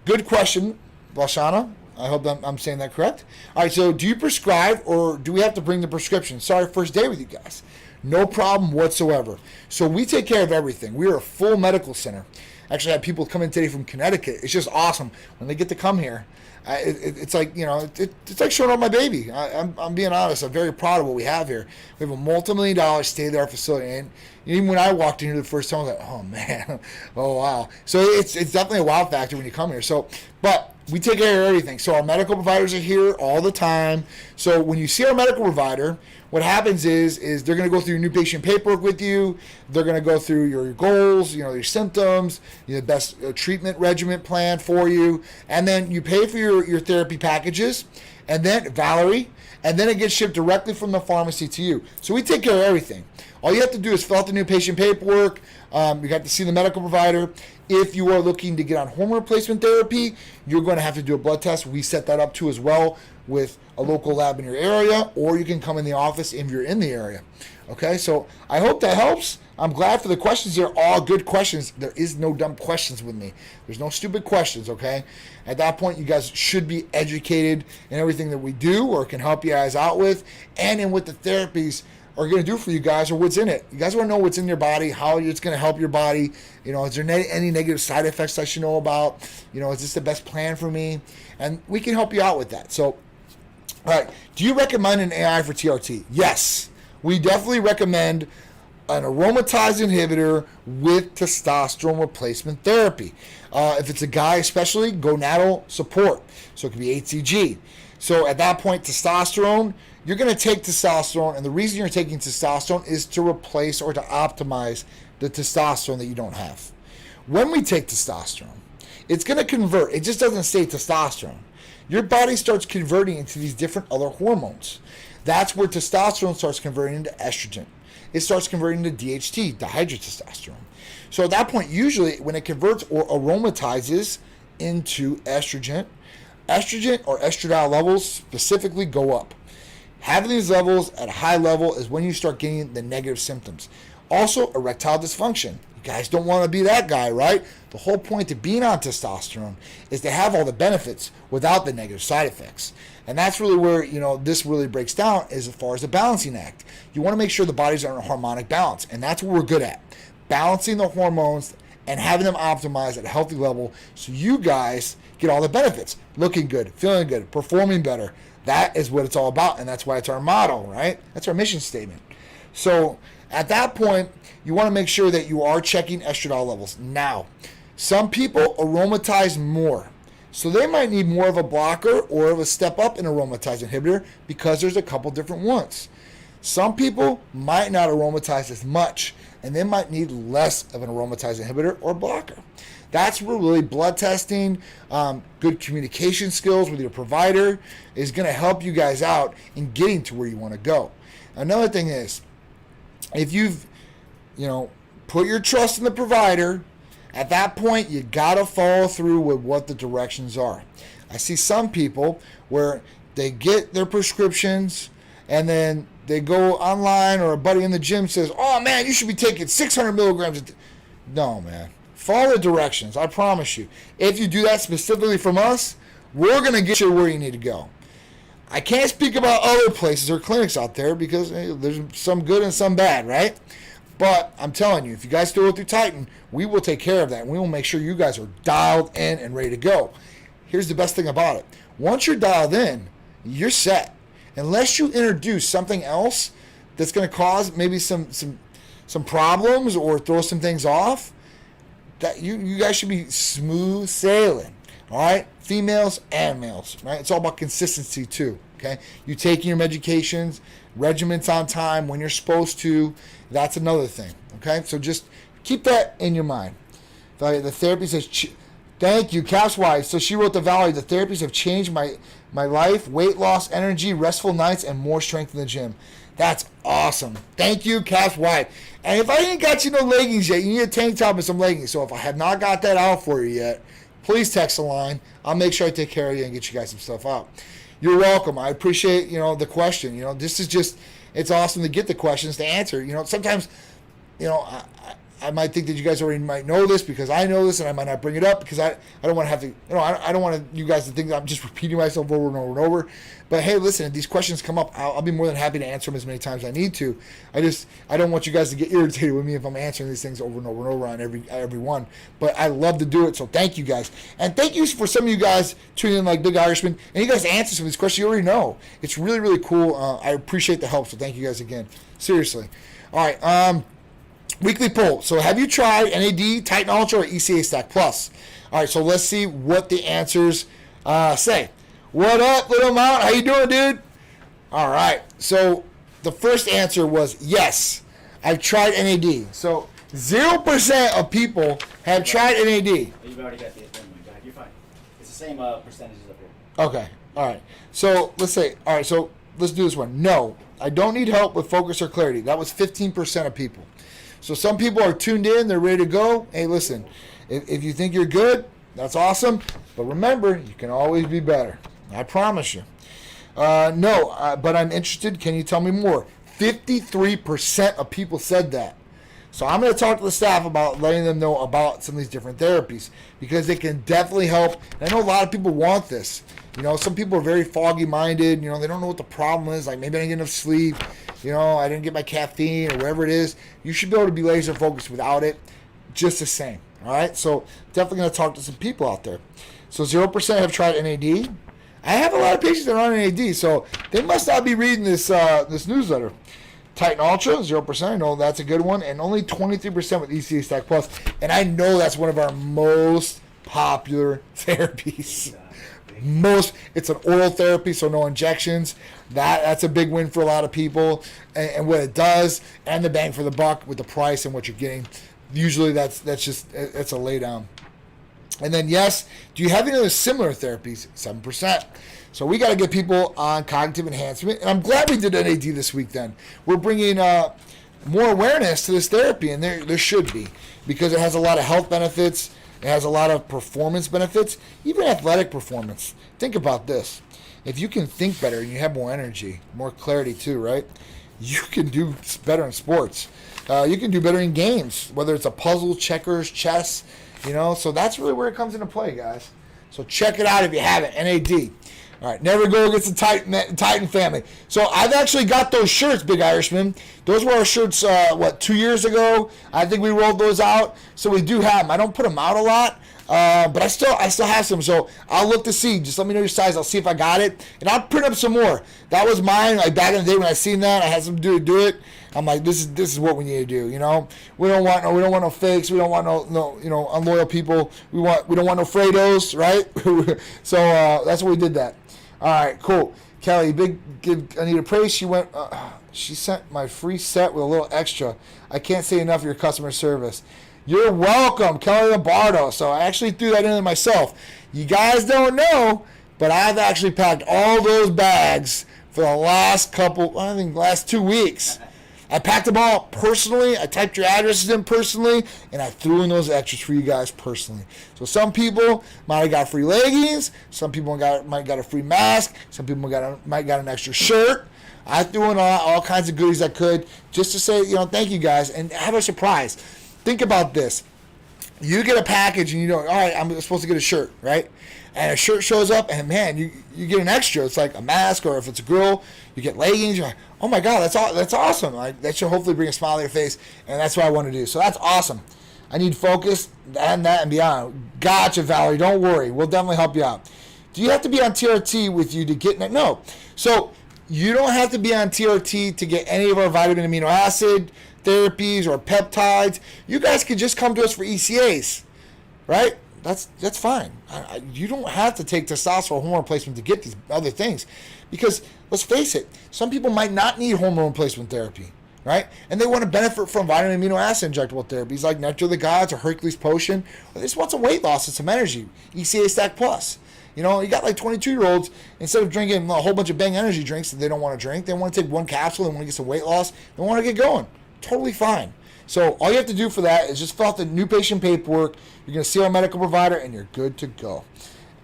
good question, Lashana. I hope I'm saying that correct. All right. So, do you prescribe, or do we have to bring the prescription? Sorry, first day with you guys. No problem whatsoever. So we take care of everything. We are a full medical center. Actually, I had people come in today from Connecticut. It's just awesome when they get to come here. It's like, it's like showing off my baby. I'm being honest. I'm very proud of what we have here. We have a multi-million-dollar state-of-the-art facility, and even when I walked in here the first time, I was like, oh man, oh wow. So it's definitely a wow factor when you come here. So, but we take care of everything. So our medical providers are here all the time. So when you see our medical provider, what happens is they're going to go through your new patient paperwork with you. They're going to go through your goals, your symptoms, the best treatment regimen plan for you. And then you pay for your therapy packages, and then Valerie, and then it gets shipped directly from the pharmacy to you. So we take care of everything. All you have to do is fill out the new patient paperwork. You got to see the medical provider. If you are looking to get on hormone replacement therapy, you're going to have to do a blood test. We set that up too as well with a local lab in your area, or you can come in the office if you're in the area. Okay, so I hope that helps. I'm glad for the questions. They're all good questions. There is no dumb questions with me. There's no stupid questions, okay? At that point, you guys should be educated in everything that we do or can help you guys out with, and in what the therapies are going to do for you guys, or what's in it. You guys want to know what's in your body, how it's going to help your body. Is there any negative side effects I should know about? Is this the best plan for me? And we can help you out with that. So, all right, do you recommend an AI for TRT? Yes, we definitely recommend an aromatase inhibitor with testosterone replacement therapy. If it's a guy especially, gonadal support. So it could be HCG. So at that point, testosterone, you're going to take testosterone, and the reason you're taking testosterone is to replace or to optimize the testosterone that you don't have. When we take testosterone, it's going to convert. It just doesn't stay testosterone. Your body starts converting into these different other hormones. That's where testosterone starts converting into estrogen. It starts converting to DHT, dihydrotestosterone. So at that point, usually when it converts or aromatizes into estrogen or estradiol levels specifically go up. Having these levels at a high level is when you start getting the negative symptoms. Also, erectile dysfunction. You guys don't want to be that guy, right? The whole point of being on testosterone is to have all the benefits without the negative side effects. And that's really where, this really breaks down as far as the balancing act. You want to make sure the bodies are in a harmonic balance, and that's what we're good at. Balancing the hormones and having them optimized at a healthy level so you guys get all the benefits. Looking good, feeling good, performing better. That is what it's all about, and that's why it's our motto, right? That's our mission statement. So at that point, you want to make sure that you are checking estradiol levels. Now, some people aromatize more. So they might need more of a blocker or of a step up in aromatase inhibitor because there's a couple different ones. Some people might not aromatize as much, and they might need less of an aromatase inhibitor or blocker. That's where really blood testing, good communication skills with your provider is going to help you guys out in getting to where you want to go. Another thing is, if you've, put your trust in the provider, at that point, you got to follow through with what the directions are. I see some people where they get their prescriptions and then they go online, or a buddy in the gym says, oh man, you should be taking 600 milligrams. No, man. Follow the directions. I promise you. If you do that specifically from us, we're going to get you where you need to go. I can't speak about other places or clinics out there because there's some good and some bad, right? But I'm telling you, if you guys do it through Titan, we will take care of that. And we will make sure you guys are dialed in and ready to go. Here's the best thing about it. Once you're dialed in, you're set. Unless you introduce something else that's going to cause maybe some problems or throw some things off, that you guys should be smooth sailing. All right? Females and males, right? It's all about consistency too, okay? You taking your medications, regimens on time when you're supposed to. That's another thing, okay? So just keep that in your mind. The therapy says, thank you, Caps Wise. So she wrote to Valerie, the therapies have changed my life, weight loss, energy, restful nights, and more strength in the gym. That's awesome. Thank you, Caps Wide. And if I ain't got you no leggings yet, you need a tank top and some leggings. So if I have not got that out for you yet, please text the line. I'll make sure I take care of you and get you guys some stuff out. You're welcome. I appreciate, the question. This is just, it's awesome to get the questions to answer. Sometimes, I might think that you guys already might know this because I know this, and I might not bring it up because I don't want to have to, I don't want you guys to think that I'm just repeating myself over and over and over. But hey, listen, if these questions come up, I'll be more than happy to answer them as many times as I need to. I don't want you guys to get irritated with me if I'm answering these things over and over and over on every one. But I love to do it, so thank you guys. And thank you for some of you guys tuning in like Big Irishman, and you guys answer some of these questions you already know. It's really, really cool. I appreciate the help, so thank you guys again. Seriously. All right, weekly poll. So have you tried NAD, Titan Ultra, or ECA Stack Plus? All right, so let's see what the answers say. What up, Little Mount? How you doing, dude? All right, so the first answer was yes. I've tried NAD. So 0% of people have tried NAD. You've already got the thing. You're fine. It's the same percentages up here. Okay, all right. So let's do this one. No, I don't need help with focus or clarity. That was 15% of people. So some people are tuned in, they're ready to go. Hey, listen, if you think you're good, that's awesome. But remember, you can always be better. I promise you. No, but I'm interested. Can you tell me more? 53% of people said that. So I'm going to talk to the staff about letting them know about some of these different therapies because they can definitely help. And I know a lot of people want this. Some people are very foggy-minded. They don't know what the problem is. Like, maybe I didn't get enough sleep. I didn't get my caffeine or whatever it is. You should be able to be laser focused without it just the same. All right? So definitely going to talk to some people out there. So 0% have tried NAD. I have a lot of patients that are on NAD, so they must not be reading this newsletter. Titan Ultra, 0%. I know that's a good one. And only 23% with ECA Stack Plus. And I know that's one of our most popular therapies. It's an oral therapy, so no injections. That's a big win for a lot of people, and what it does, and the bang for the buck with the price and what you're getting. Usually that's a lay down. And then yes, do you have any other similar therapies? 7%. So we got to get people on cognitive enhancement, and I'm glad we did NAD this week. Then we're bringing more awareness to this therapy, and there should be, because it has a lot of health benefits. It has a lot of performance benefits, even athletic performance. Think about this. If you can think better and you have more energy, more clarity too, right? You can do better in sports. You can do better in games, whether it's a puzzle, checkers, chess, So that's really where it comes into play, guys. So check it out if you haven't. NAD. All right, never go against the Titan family. So I've actually got those shirts, Big Irishman. Those were our shirts, 2 years ago? I think we rolled those out. So we do have them. I don't put them out a lot, but I still have some. So I'll look to see. Just let me know your size. I'll see if I got it, and I'll print up some more. That was mine. Like back in the day when I seen that, I had some dude do it. I'm like, this is what we need to do. We don't want no fakes. We don't want no unloyal people. We don't want no Fredos, right? So that's why we did that. All right, cool. Kelly, give Anita praise. She sent my free set with a little extra. I can't say enough for your customer service. You're welcome, Kelly Lombardo. So I actually threw that in myself. You guys don't know, but I've actually packed all those bags for the last 2 weeks. I packed them all personally. I typed your addresses in personally, and I threw in those extras for you guys personally. So some people might have got free leggings. Some people might got a free mask. Some people might got an extra shirt. I threw in all kinds of goodies I could just to say, thank you guys, and have a surprise. Think about this. You get a package, and all right, I'm supposed to get a shirt, right? And a shirt shows up, and man, you get an extra. It's like a mask, or if it's a girl, you get leggings. You're like, oh my God, that's awesome. Like, that should hopefully bring a smile to your face, and that's what I want to do. So that's awesome. I need focus and that and beyond. Gotcha, Valerie. Don't worry. We'll definitely help you out. Do you have to be on TRT with you to get it? No. So you don't have to be on TRT to get any of our vitamin amino acid therapies or peptides. You guys could just come to us for ECAs, right? That's fine. You don't have to take testosterone hormone replacement to get these other things, because let's face it, some people might not need hormone replacement therapy, right? And they want to benefit from vitamin amino acid injectable therapies like Nectar of the Gods or Hercules Potion. Or they just want some weight loss and some energy. ECA Stack Plus. You got like 22-year-olds, instead of drinking a whole bunch of Bang energy drinks that they don't want to drink, they want to take one capsule, they want to get some weight loss, they want to get going. Totally fine. So all you have to do for that is just fill out the new patient paperwork. You're going to see our medical provider, and you're good to go.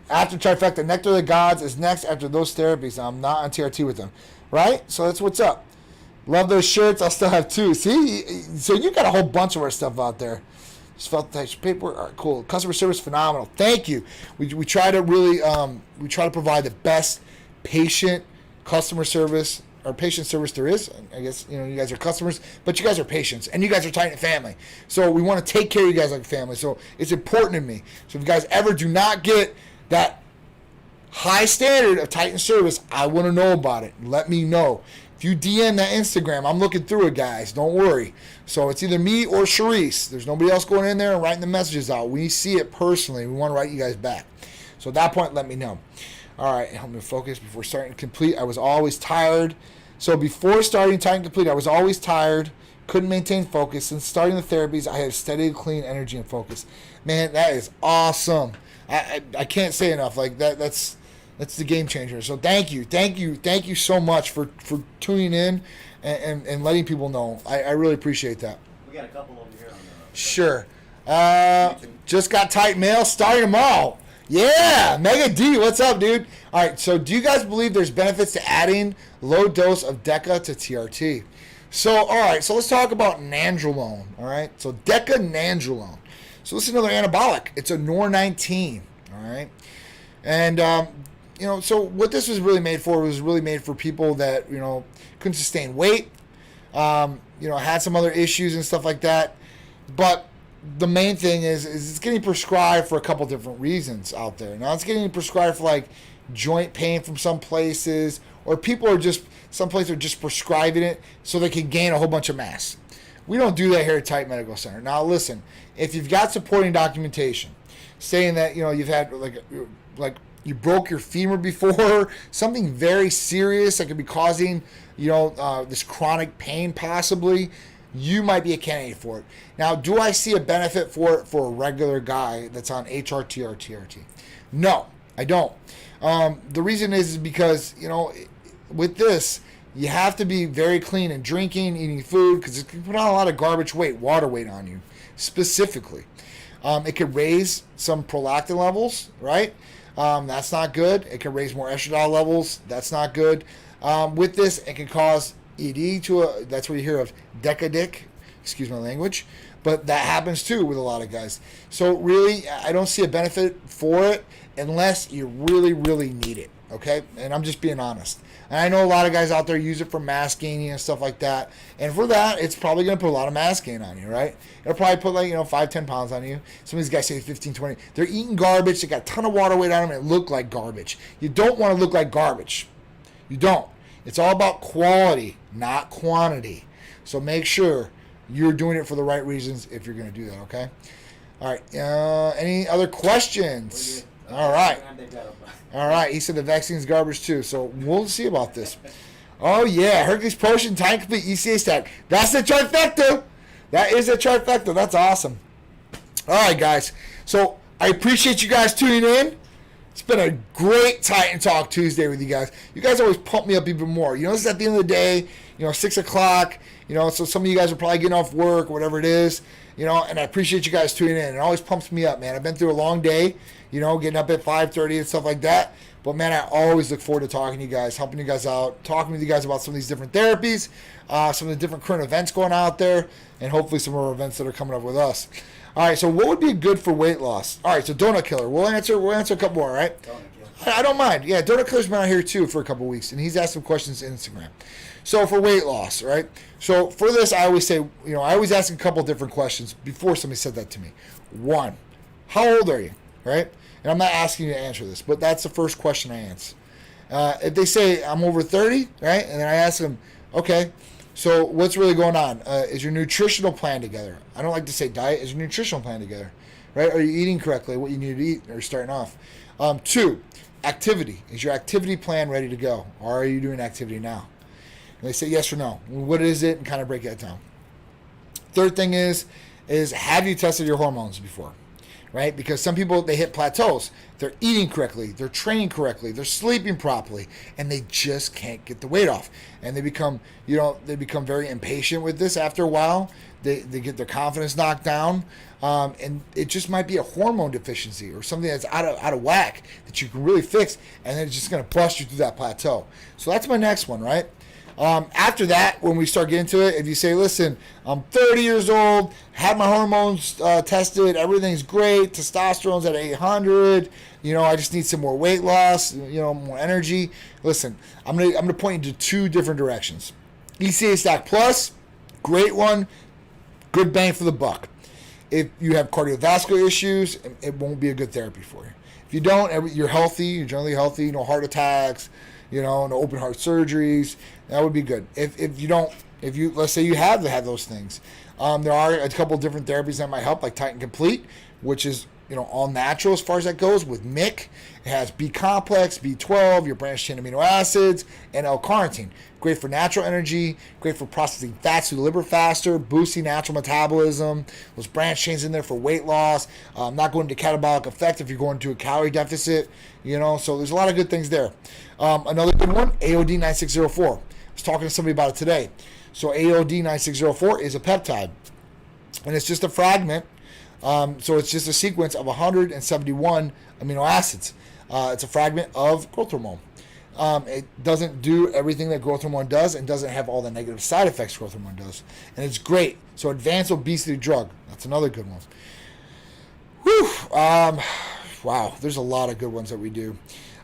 After Trifecta, Nectar of the Gods is next after those therapies. I'm not on TRT with them, right? So that's what's up. Love those shirts. I'll still have 2. See? So you got a whole bunch of our stuff out there. Just felt the paperwork. All right, cool. Customer service, phenomenal. Thank you. We try to really provide the best patient customer service or patient service there is. I guess you guys are customers, but you guys are patients, and you guys are Titan family. So we want to take care of you guys like a family. So it's important to me. So if you guys ever do not get that high standard of Titan service, I want to know about it. Let me know. If you DM that Instagram, I'm looking through it, guys. Don't worry. So it's either me or Sharice. There's nobody else going in there and writing the messages out. We see it personally. We want to write you guys back. So at that point, let me know. All right, help me focus before starting Complete. I was always tired. So before starting Titan Complete, I was always tired, couldn't maintain focus. Since starting the therapies, I have steady, clean energy and focus. Man, that is awesome. I can't say enough. Like that's the game changer. So thank you so much for tuning in and letting people know. I really appreciate that. We got a couple over here on the... Sure. Just got Titan mail starting tomorrow. Yeah, Mega D, what's up, dude? All right, so do you guys believe there's benefits to adding low dose of Deca to TRT? So, all right, so let's talk about Nandrolone, all right? So Deca Nandrolone. So this is another anabolic. It's a NOR19, all right? And, so what this was really made for was really made for people that, couldn't sustain weight, had some other issues and stuff like that. But the main thing is it's getting prescribed for a couple different reasons out there. Now it's getting prescribed for like joint pain from some places, or some places are just prescribing it so they can gain a whole bunch of mass. We don't do that here at Titan Medical Center. Now listen, if you've got supporting documentation saying that you've had like you broke your femur before, something very serious that could be causing this chronic pain possibly, you might be a candidate for it. Now, do I see a benefit for it for a regular guy that's on HRT or TRT? No, I don't. The reason is because, with this, you have to be very clean in drinking, eating food, because it can put on a lot of garbage weight, water weight on you, specifically. It could raise some prolactin levels, right? That's not good. It can raise more estradiol levels. That's not good. With this, it can cause ED that's what you hear of Deca dick, Excuse my language. But that happens too with a lot of guys. So really, I don't see a benefit for it unless you really, really need it. Okay? And I'm just being honest. And I know a lot of guys out there use it for mass gaining and stuff like that. And for that, it's probably going to put a lot of mass gain on you, right? It'll probably put 5-10 pounds on you. Some of these guys say 15, 20. They're eating garbage. They got a ton of water weight on them and it look like garbage. You don't want to look like garbage. You don't. It's all about quality, not quantity. So make sure you're doing it for the right reasons if you're going to do that, okay? All right. Any other questions? All right. All right. He said the vaccine's garbage too, so we'll see about this. Oh, yeah. Hercules Potion, Time Complete, ECA Stack. That's the trifecta. That is a trifecta. That's awesome. All right, guys. So I appreciate you guys tuning in. It's been a great Titan Talk Tuesday with you guys. You guys always pump me up even more. This is at the end of the day, 6 o'clock, so some of you guys are probably getting off work or whatever it is, and I appreciate you guys tuning in. It always pumps me up, man. I've been through a long day, getting up at 5:30 and stuff like that. But, man, I always look forward to talking to you guys, helping you guys out, talking with you guys about some of these different therapies, some of the different current events going out there, and hopefully some more events that are coming up with us. All right, so what would be good for weight loss? All right, so Donut Killer. We'll answer a couple more, all right? I don't mind. Yeah, Donut Killer's been out here, too, for a couple weeks, and he's asked some questions on Instagram. So for weight loss, right? So for this, I always say, I always ask a couple different questions before somebody said that to me. One, how old are you, right? And I'm not asking you to answer this, but that's the first question I answer. If they say I'm over 30, right? And then I ask them, okay, so what's really going on? Is your nutritional plan together? I don't like to say diet. Is your nutritional plan together? Right? Are you eating correctly what you need to eat? Or starting off? 2, activity. Is your activity plan ready to go? Or are you doing activity now? And they say yes or no. What is it? And kind of break that down. Third thing is have you tested your hormones before? Right? Because some people, they hit plateaus. They're eating correctly. They're training correctly. They're sleeping properly. And they just can't get the weight off. And they become, very impatient with this after a while. They get their confidence knocked down. And it just might be a hormone deficiency or something that's out of whack that you can really fix. And then it's just going to bust you through that plateau. So that's my next one, right? After that, when we start getting to it, if you say, listen, I'm 30 years old, had my hormones tested, everything's great, testosterone's at 800, I just need some more weight loss, more energy. Listen, I'm gonna point you to 2 different directions. ECA Stack Plus, great one, good bang for the buck. If you have cardiovascular issues, it won't be a good therapy for you. If you don't, you're healthy, you're generally healthy, no heart attacks, no open heart surgeries, that would be good. If you let's say you have had those things, there are a couple different therapies that might help, like Titan Complete, which is all natural as far as that goes with MIC. It has B complex, B12, your branched chain amino acids, and L-carnitine. Great for natural energy, great for processing fats through the liver faster, boosting natural metabolism. Those branched chains in there for weight loss, not going into catabolic effect if you're going to a calorie deficit. So there's a lot of good things there. Another good one, AOD 9604. I was talking to somebody about it today. So AOD 9604 is a peptide, and it's just a fragment. So it's just a sequence of 171 amino acids. It's a fragment of growth hormone. It doesn't do everything that growth hormone does and doesn't have all the negative side effects growth hormone does. And it's great. So advanced obesity drug. That's another good one. Whew. Wow. There's a lot of good ones that we do.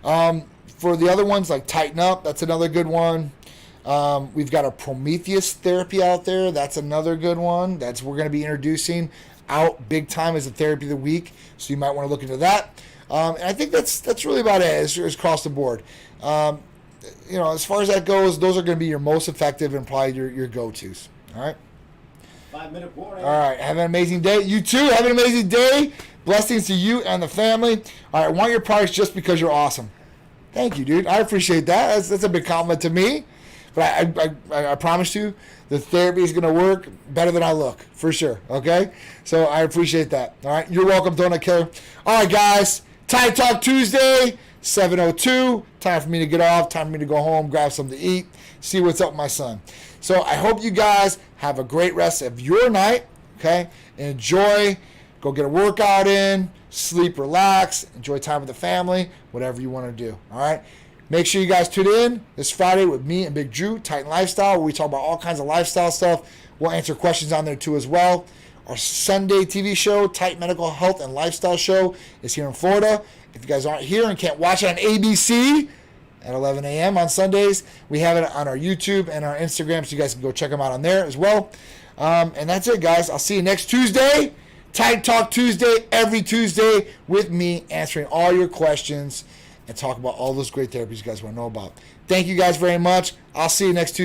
For the other ones, like Tighten Up, that's another good one. We've got a Prometheus therapy out there. That's another good one. We're going to be introducing out big time as a therapy of the week. So you might want to look into that. And I think that's really about it. It's across the board. As far as that goes, those are going to be your most effective and probably your go-tos. All right. 5-minute warning. All right. Have an amazing day. You too. Have an amazing day. Blessings to you and the family. All right. I want your products just because you're awesome. Thank you, dude. I appreciate that. That's a big compliment to me. But I promise you, the therapy is going to work better than I look, for sure. Okay? So I appreciate that. All right? You're welcome, Donut Killer. All right, guys. Titan Talk Tuesday, 7:02. Time for me to get off. Time for me to go home, grab something to eat, see what's up with my son. So I hope you guys have a great rest of your night. Okay? Enjoy. Go get a workout in. Sleep, relax. Enjoy time with the family. Whatever you want to do. All right? Make sure you guys tune in this Friday with me and Big Drew, Titan Lifestyle, where we talk about all kinds of lifestyle stuff. We'll answer questions on there too as well. Our Sunday TV show, Titan Medical Health and Lifestyle Show, is here in Florida. If you guys aren't here and can't watch it on ABC at 11 a.m. on Sundays, we have it on our YouTube and our Instagram, so you guys can go check them out on there as well. And that's it, guys. I'll see you next Tuesday. Titan Talk Tuesday, every Tuesday, with me answering all your questions and talk about all those great therapies you guys want to know about. Thank you guys very much. I'll see you next Tuesday.